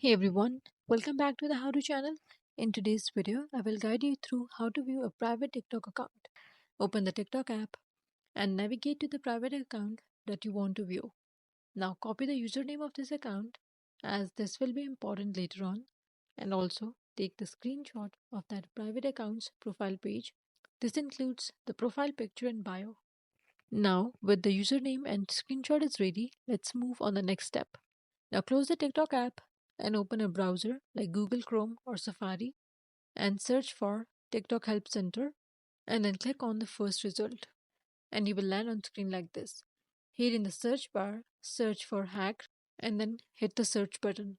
Hey everyone, welcome back to the How To channel. In today's video, I will guide you through how to view a private TikTok account. Open the TikTok app and navigate to the private account that you want to view. Now copy the username of this account as this will be important later on, and also take the screenshot of that private account's profile page. This includes the profile picture and bio. Now with the username and screenshot is ready, let's move on the next step. Now close the TikTok app and open a browser like Google Chrome or Safari and search for TikTok Help Center and then click on the first result and you will land on screen like this. Here in the search bar, search for hack and then hit the search button.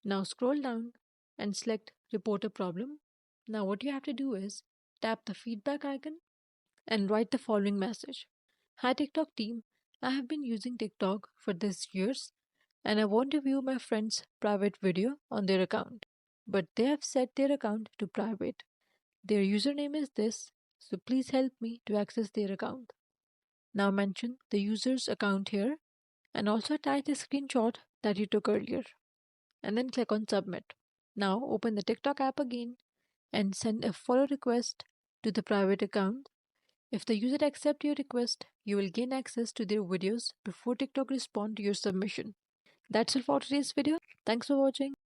Now scroll down and select report a problem. Now what you have to do is tap the feedback icon and write the following message. Hi TikTok team, I have been using TikTok for this years and I want to view my friend's private video on their account. But they have set their account to private. Their username is this, so please help me to access their account. Now mention the user's account here and also attach the screenshot that you took earlier. And then click on submit. Now open the TikTok app again and send a follow request to the private account. If the user accepts your request, you will gain access to their videos before TikTok respond to your submission. That's all for today's video. Thanks for watching.